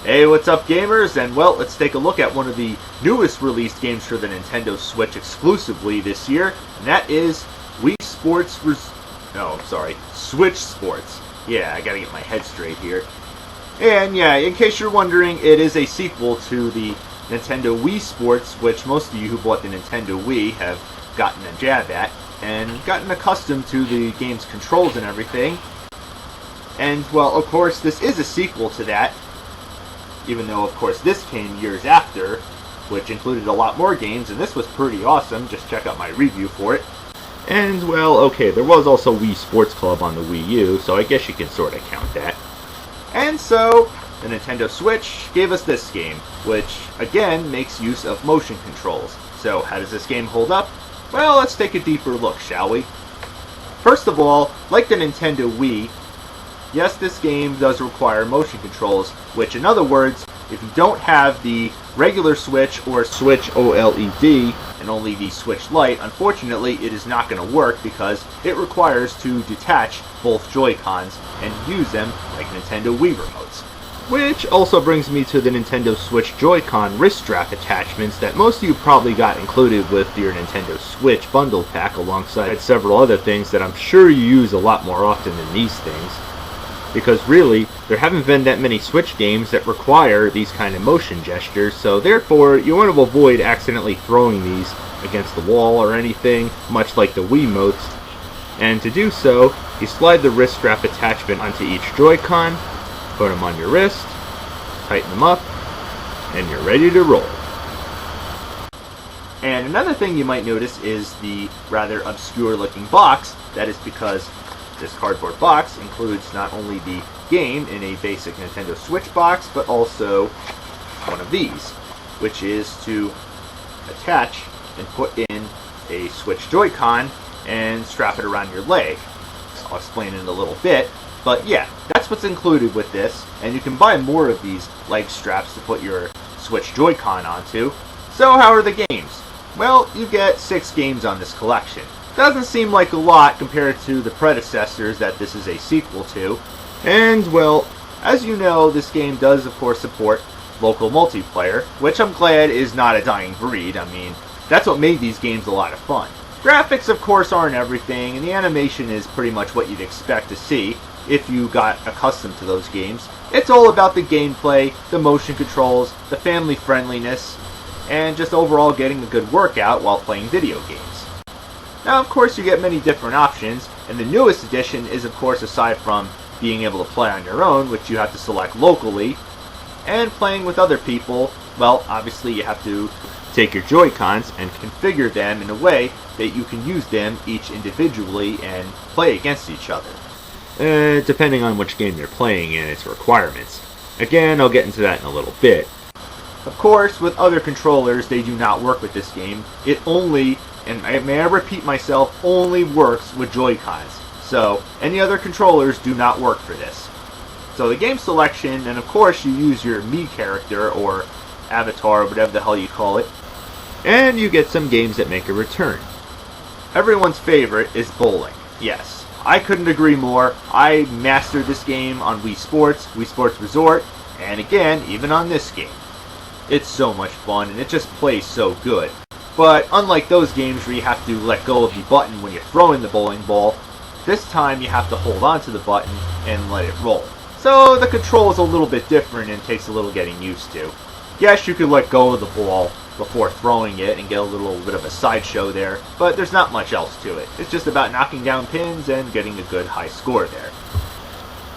Hey, what's up gamers? And well, let's take a look at one of the newest released games for the Nintendo Switch exclusively this year, and that is Switch Sports. Yeah, I gotta get my head straight here. And yeah, in case you're wondering, it is a sequel to the Nintendo Wii Sports, which most of you who bought the Nintendo Wii have gotten a jab at, and gotten accustomed to the game's controls and everything. And well, of course, this is a sequel to that, even though, of course, this came years after, which included a lot more games, and this was pretty awesome. Just check out my review for it. And, well, okay, there was also Wii Sports Club on the Wii U, so I guess you can sort of count that. And so, the Nintendo Switch gave us this game, which, again, makes use of motion controls. So, how does this game hold up? Well, let's take a deeper look, shall we? First of all, like the Nintendo Wii, yes, this game does require motion controls, which in other words, if you don't have the regular Switch or Switch OLED and only the Switch Lite, unfortunately it is not going to work because it requires to detach both Joy-Cons and use them like Nintendo Wii remotes. Which also brings me to the Nintendo Switch Joy-Con wrist strap attachments that most of you probably got included with your Nintendo Switch bundle pack alongside several other things that I'm sure you use a lot more often than these things. Because really, there haven't been that many Switch games that require these kind of motion gestures, so therefore you want to avoid accidentally throwing these against the wall or anything, much like the Wiimotes. And to do so, you slide the wrist strap attachment onto each Joy-Con, put them on your wrist, tighten them up, and you're ready to roll. And another thing you might notice is the rather obscure looking box. That is because this cardboard box includes not only the game in a basic Nintendo Switch box, but also one of these, which is to attach and put in a Switch Joy-Con and strap it around your leg. I'll explain in a little bit, but yeah, that's what's included with this, and you can buy more of these leg straps to put your Switch Joy-Con onto. So how are the games? Well, you get 6 games on this collection. Doesn't seem like a lot compared to the predecessors that this is a sequel to. And, well, as you know, this game does, of course, support local multiplayer, which I'm glad is not a dying breed. I mean, that's what made these games a lot of fun. Graphics, of course, aren't everything, and the animation is pretty much what you'd expect to see if you got accustomed to those games. It's all about the gameplay, the motion controls, the family friendliness, and just overall getting a good workout while playing video games. Now, of course, you get many different options, and the newest edition is, of course, aside from being able to play on your own, which you have to select locally, and playing with other people, well, obviously you have to take your Joy-Cons and configure them in a way that you can use them each individually and play against each other. Depending on which game you're playing and its requirements. Again, I'll get into that in a little bit. Of course, with other controllers, they do not work with this game. It only, and may I repeat myself, only works with Joy-Cons. So, any other controllers do not work for this. So the game selection, and of course you use your Mii character, or avatar, whatever the hell you call it, and you get some games that make a return. Everyone's favorite is bowling. Yes, I couldn't agree more. I mastered this game on Wii Sports Resort, and again, even on this game. It's so much fun, and it just plays so good. But unlike those games where you have to let go of the button when you're throwing the bowling ball, this time you have to hold onto the button and let it roll. So the control is a little bit different and takes a little getting used to. Yes, you could let go of the ball before throwing it and get a little bit of a sideshow there, but there's not much else to it. It's just about knocking down pins and getting a good high score there.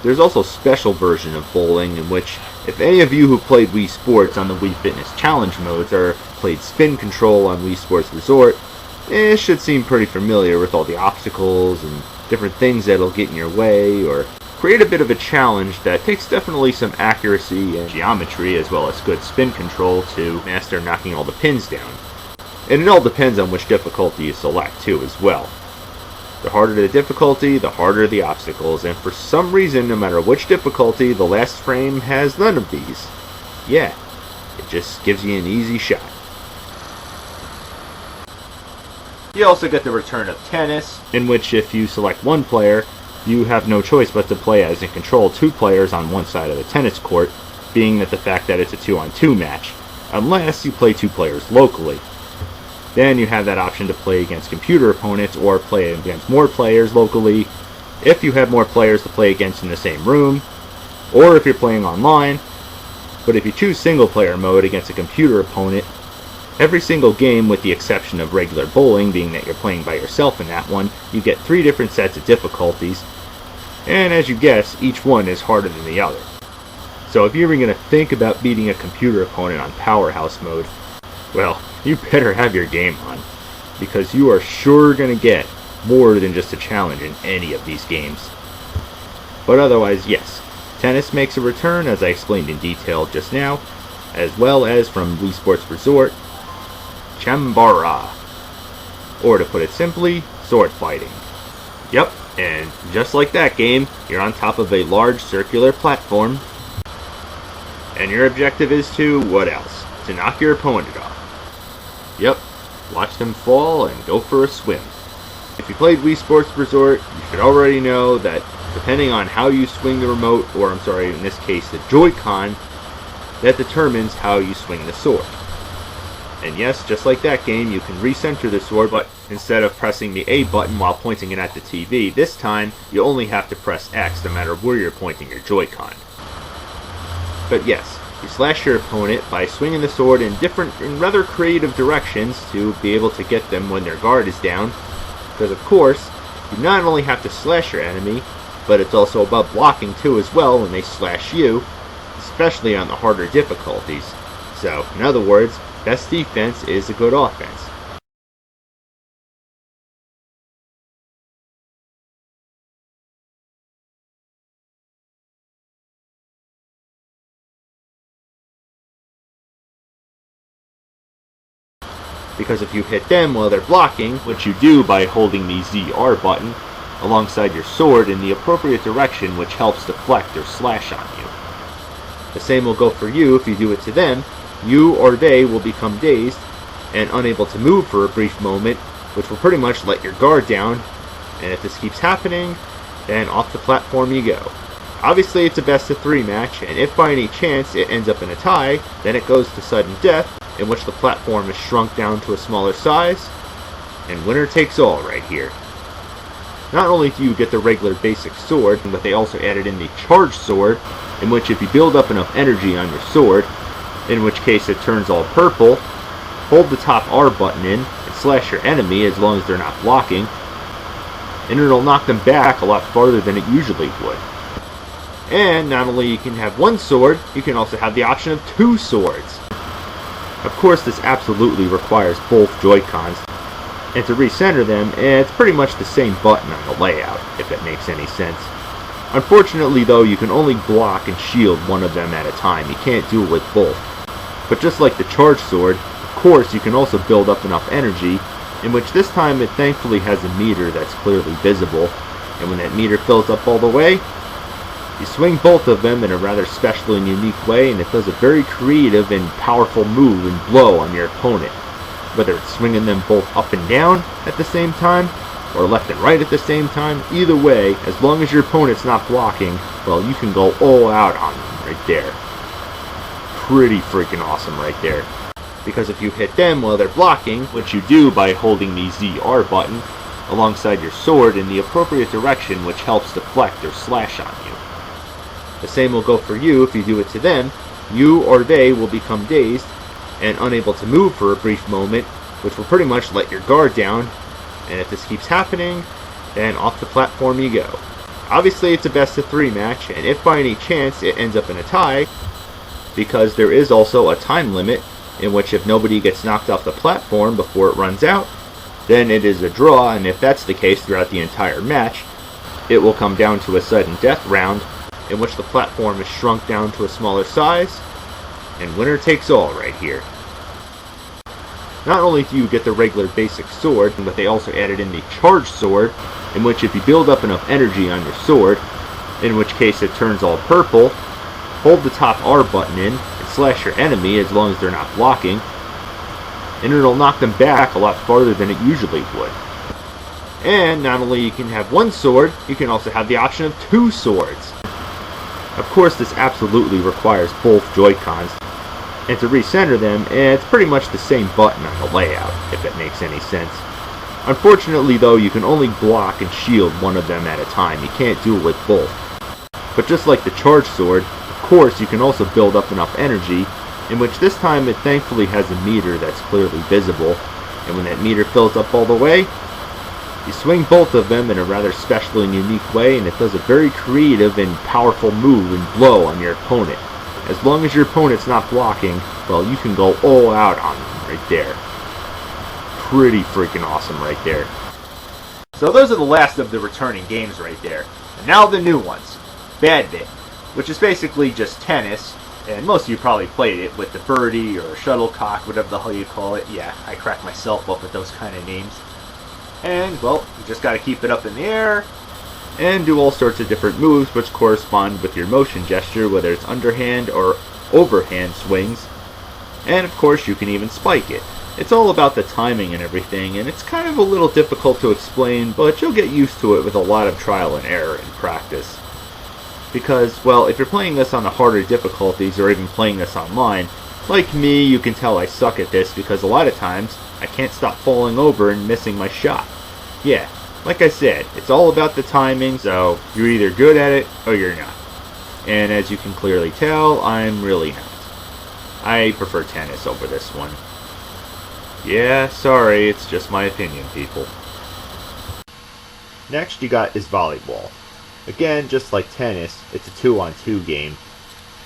There's also a special version of bowling in which, if any of you who played Wii Sports on the Wii Fitness Challenge modes or played Spin Control on Wii Sports Resort, it should seem pretty familiar with all the obstacles and different things that'll get in your way or create a bit of a challenge that takes definitely some accuracy and geometry as well as good spin control to master knocking all the pins down. And it all depends on which difficulty you select too as well. The harder the difficulty, the harder the obstacles, and for some reason, no matter which difficulty, the last frame has none of these. Yeah, it just gives you an easy shot. You also get the return of tennis, in which if you select one player, you have no choice but to play as and control 2 players on one side of the tennis court, being that the fact that it's a 2-on-2 match, unless you play 2 players locally. Then you have that option to play against computer opponents or play against more players locally, if you have more players to play against in the same room, or if you're playing online. But if you choose single player mode against a computer opponent, every single game with the exception of regular bowling, being that you're playing by yourself in that one, you get 3 different sets of difficulties, and as you guess, each one is harder than the other. So if you're even going to think about beating a computer opponent on Powerhouse mode, well, you better have your game on, because you are sure going to get more than just a challenge in any of these games. But otherwise, yes, tennis makes a return, as I explained in detail just now, as well as from Wii Sports Resort, Chambara, or to put it simply, sword fighting. Yep, and just like that game, you're on top of a large circular platform, and your objective is to, what else? To knock your opponent off. Yep, watch them fall and go for a swim. If you played Wii Sports Resort, you should already know that depending on how you swing the remote, or I'm sorry, in this case the Joy-Con, that determines how you swing the sword. And yes, just like that game, you can recenter the sword, but instead of pressing the A button while pointing it at the TV, this time you only have to press X no matter where you're pointing your Joy-Con. But yes, you slash your opponent by swinging the sword in different and rather creative directions to be able to get them when their guard is down, because of course, you not only have to slash your enemy, but it's also about blocking too as well when they slash you, especially on the harder difficulties. So, in other words, best defense is a good offense. Because if you hit them while they're blocking, which you do by holding the ZR button alongside your sword in the appropriate direction, which helps deflect or slash on you. The same will go for you if you do it to them. You or they will become dazed and unable to move for a brief moment, which will pretty much let your guard down, and if this keeps happening, then off the platform you go. Obviously it's a best of 3 match, and if by any chance it ends up in a tie, then it goes to sudden death, in which the platform is shrunk down to a smaller size, and winner takes all right here. Not only do you get the regular basic sword, but they also added in the charge sword, in which if you build up enough energy on your sword, in which case it turns all purple, hold the top R button in and slash your enemy as long as they're not blocking, and it'll knock them back a lot farther than it usually would. And not only you can have 1 sword, you can also have the option of 2 swords. Of course, this absolutely requires both Joy-Cons, and to recenter them, it's pretty much the same button on the layout, if that makes any sense. Unfortunately though, you can only block and shield one of them at a time, you can't do it with both. But just like the charge sword, of course you can also build up enough energy, in which this time it thankfully has a meter that's clearly visible, and when that meter fills up all the way, you swing both of them in a rather special and unique way, and it does a very creative and powerful move and blow on your opponent. Whether it's swinging them both up and down at the same time, or left and right at the same time, either way, as long as your opponent's not blocking, well, you can go all out on them right there. Pretty freaking awesome right there. Because if you hit them while they're blocking, which you do by holding the ZR button alongside your sword in the appropriate direction, which helps deflect or slash on you. The same will go for you if you do it to them. You or they will become dazed and unable to move for a brief moment, which will pretty much let your guard down, and if this keeps happening, then off the platform you go. Obviously it's a best of 3 match, and if by any chance it ends up in a tie, because there is also a time limit, in which if nobody gets knocked off the platform before it runs out, then it is a draw, and if that's the case throughout the entire match, it will come down to a sudden death round, in which the platform is shrunk down to a smaller size, and winner takes all right here. Not only do you get the regular basic sword, but they also added in the charge sword, in which if you build up enough energy on your sword, in which case it turns all purple, hold the top R button in and slash your enemy as long as they're not blocking, and it'll knock them back a lot farther than it usually would. And not only you can have 1 sword, you can also have the option of 2 swords. Of course, this absolutely requires both Joy-Cons, and to recenter them, it's pretty much the same button on the layout, if it makes any sense. Unfortunately though, you can only block and shield one of them at a time. You can't do it with both. But just like the Charge Sword, of course you can also build up enough energy, in which this time it thankfully has a meter that's clearly visible, and when that meter fills up all the way, you swing both of them in a rather special and unique way, and it does a very creative and powerful move and blow on your opponent. As long as your opponent's not blocking, well, you can go all out on them right there. Pretty freaking awesome right there. So those are the last of the returning games right there. And now the new ones. Badminton, which is basically just tennis, and most of you probably played it with the birdie or shuttlecock, whatever the hell you call it. Yeah, I crack myself up with those kind of names. And, well, you just gotta keep it up in the air, and do all sorts of different moves which correspond with your motion gesture, whether it's underhand or overhand swings. And of course you can even spike it. It's all about the timing and everything, and it's kind of a little difficult to explain, but you'll get used to it with a lot of trial and error and practice. Because, well, if you're playing this on the harder difficulties or even playing this online, like me, you can tell I suck at this because a lot of times I can't stop falling over and missing my shot. Yeah, like I said, it's all about the timing, so you're either good at it or you're not. And as you can clearly tell, I'm really not. I prefer tennis over this one. Yeah, sorry, it's just my opinion, people. Next you got is volleyball. Again, just like tennis, it's a 2-on-2 game.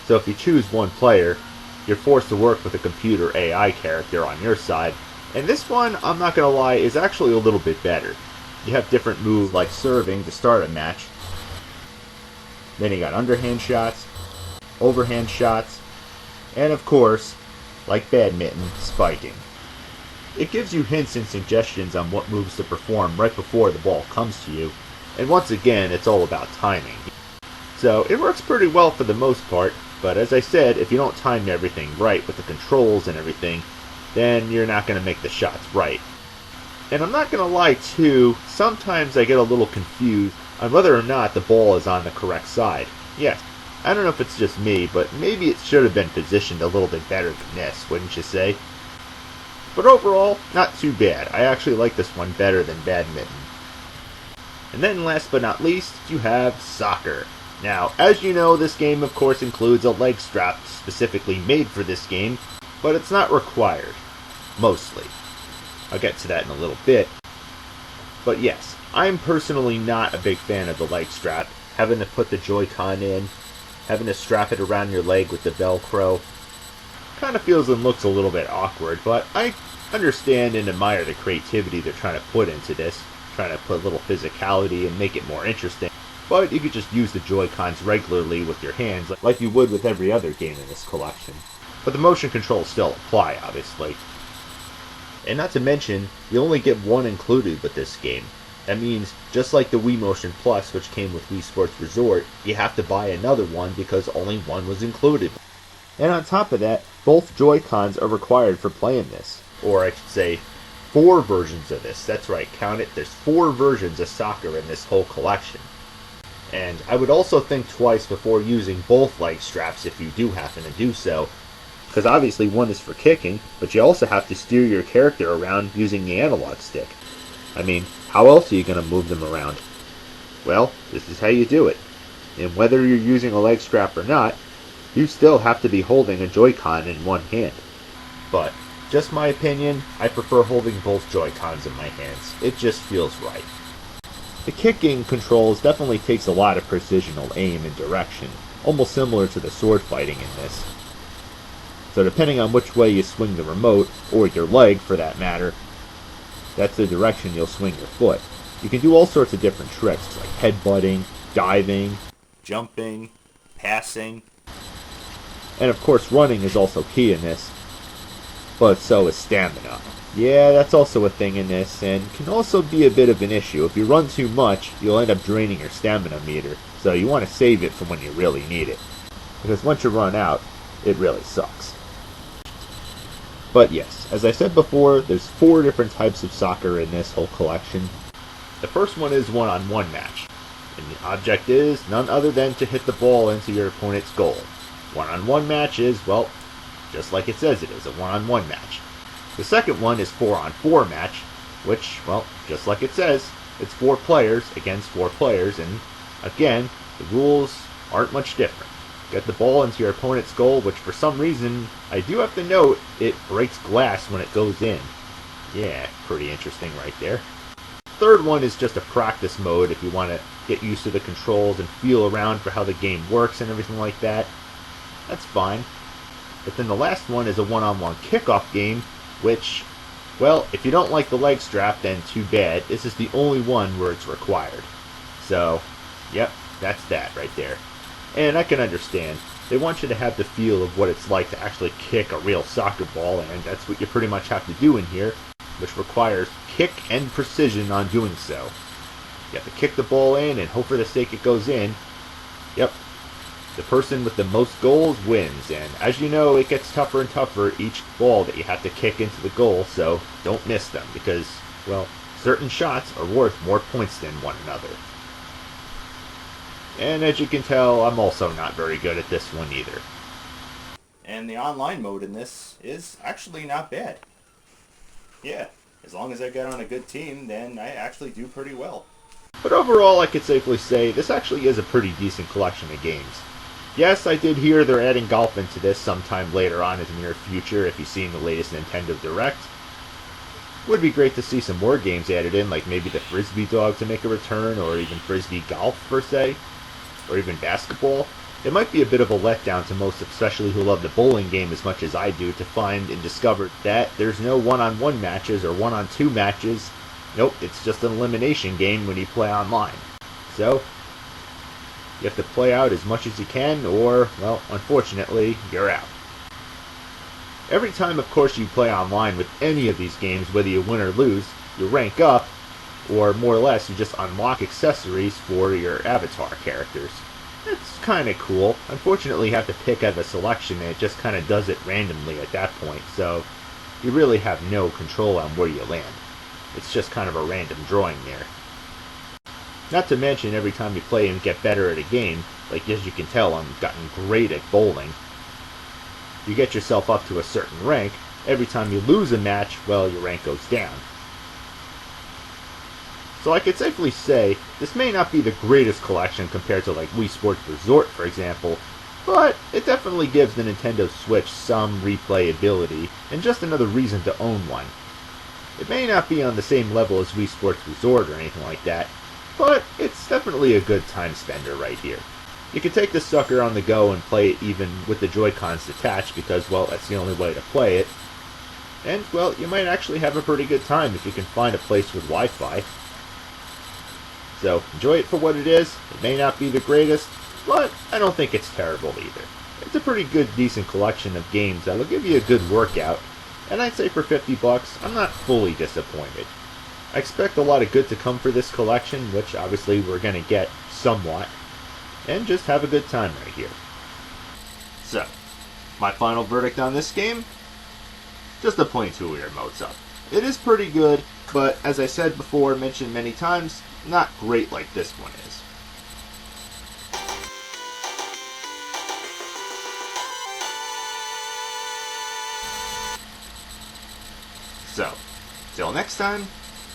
So if you choose one player, you're forced to work with a computer AI character on your side. And this one, I'm not gonna lie, is actually a little bit better. You have different moves like serving to start a match. Then you got underhand shots, overhand shots, and of course, like badminton, spiking. It gives you hints and suggestions on what moves to perform right before the ball comes to you, and once again, it's all about timing. So it works pretty well for the most part, but as I said, if you don't time everything right with the controls and everything, then you're not going to make the shots right. And I'm not going to lie too, sometimes I get a little confused on whether or not the ball is on the correct side. Yes, I don't know if it's just me, but maybe it should have been positioned a little bit better than this, wouldn't you say? But overall, not too bad. I actually like this one better than badminton. And then last but not least, you have soccer. Now, as you know, this game of course includes a leg strap specifically made for this game, but it's not required. Mostly. I'll get to that in a little bit. But yes, I'm personally not a big fan of the leg strap. Having to put the Joy-Con in, having to strap it around your leg with the Velcro. Kind of feels and looks a little bit awkward, but I understand and admire the creativity they're trying to put into this, trying to put a little physicality and make it more interesting. But you could just use the Joy-Cons regularly with your hands, like you would with every other game in this collection. But the motion controls still apply, obviously. And not to mention, you only get one included with this game. That means, just like the Wii Motion Plus, which came with Wii Sports Resort, you have to buy another one because only one was included. And on top of that, both Joy-Cons are required for playing this. Or I should say, 4 versions of this. That's right, count it. There's 4 versions of soccer in this whole collection. And I would also think twice before using both leg straps if you do happen to do so. Because obviously one is for kicking, but you also have to steer your character around using the analog stick. I mean, how else are you going to move them around? Well, this is how you do it. And whether you're using a leg strap or not, you still have to be holding a Joy-Con in one hand. But, just my opinion, I prefer holding both Joy-Cons in my hands. It just feels right. The kicking controls definitely takes a lot of precisional aim and direction, almost similar to the sword fighting in this. So depending on which way you swing the remote, or your leg for that matter, that's the direction you'll swing your foot. You can do all sorts of different tricks, like headbutting, diving, jumping, passing, and of course running is also key in this, but so is stamina. Yeah, that's also a thing in this, and can also be a bit of an issue. If you run too much, you'll end up draining your stamina meter, so you want to save it for when you really need it. Because once you run out, it really sucks. But yes, as I said before, there's 4 different types of soccer in this whole collection. The first one is one-on-one match. and the object is none other than to hit the ball into your opponent's goal. One-on-one match is, well, just like it says it is, a one-on-one match. The second one is 4-on-4 match, which, well, just like it says, it's 4 players against 4 players, and again, the rules aren't much different. Get the ball into your opponent's goal, which for some reason, I do have to note, it breaks glass when it goes in. Yeah, pretty interesting right there. Third one is just a practice mode if you want to get used to the controls and feel around for how the game works and everything like that. That's fine. But then the last one is a one-on-one kickoff game, which, well, if you don't like the leg strap, then too bad. This is the only one where it's required. So, yep, that's that right there. And I can understand. They want you to have the feel of what it's like to actually kick a real soccer ball, and that's what you pretty much have to do in here, which requires kick and precision on doing so. You have to kick the ball in and hope for the sake it goes in. Yep. The person with the most goals wins, and as you know, it gets tougher and tougher each ball that you have to kick into the goal, so don't miss them, because, well, certain shots are worth more points than one another. And as you can tell, I'm also not very good at this one either. And the online mode in this is actually not bad. Yeah, as long as I get on a good team, then I actually do pretty well. But overall, I could safely say this actually is a pretty decent collection of games. Yes, I did hear they're adding golf into this sometime later on in the near future if you've seen the latest Nintendo Direct. Would be great to see some more games added in, like maybe the Frisbee Dog to make a return, or even Frisbee Golf per se, or even basketball. It might be a bit of a letdown to most, especially who love the bowling game as much as I do, to find and discover that there's no one-on-one matches or one-on-2 matches. Nope, it's just an elimination game when you play online. So, you have to play out as much as you can, or, well, unfortunately, you're out. Every time, of course, you play online with any of these games, whether you win or lose, you rank up, or more or less, you just unlock accessories for your avatar characters. It's kind of cool. Unfortunately, you have to pick out a selection, and it just kind of does it randomly at that point, so you really have no control on where you land. It's just kind of a random drawing there. Not to mention, every time you play and get better at a game, like as you can tell, I've gotten great at bowling. You get yourself up to a certain rank. Every time you lose a match, well, your rank goes down. So I could safely say, this may not be the greatest collection compared to like Wii Sports Resort, for example, but it definitely gives the Nintendo Switch some replayability, and just another reason to own one. It may not be on the same level as Wii Sports Resort or anything like that, but it's definitely a good time spender right here. You can take this sucker on the go and play it even with the Joy-Cons detached because, well, that's the only way to play it. And, well, you might actually have a pretty good time if you can find a place with Wi-Fi. So, enjoy it for what it is. It may not be the greatest, but I don't think it's terrible either. It's a pretty good, decent collection of games that'll give you a good workout, and I'd say for $50, I'm not fully disappointed. I expect a lot of good to come for this collection, which obviously we're going to get somewhat, and just have a good time right here. So, my final verdict on this game? Just a plain 2-year modes up. It is pretty good, but as I said before, mentioned many times, not great like this one is. So, till next time,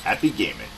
happy gaming.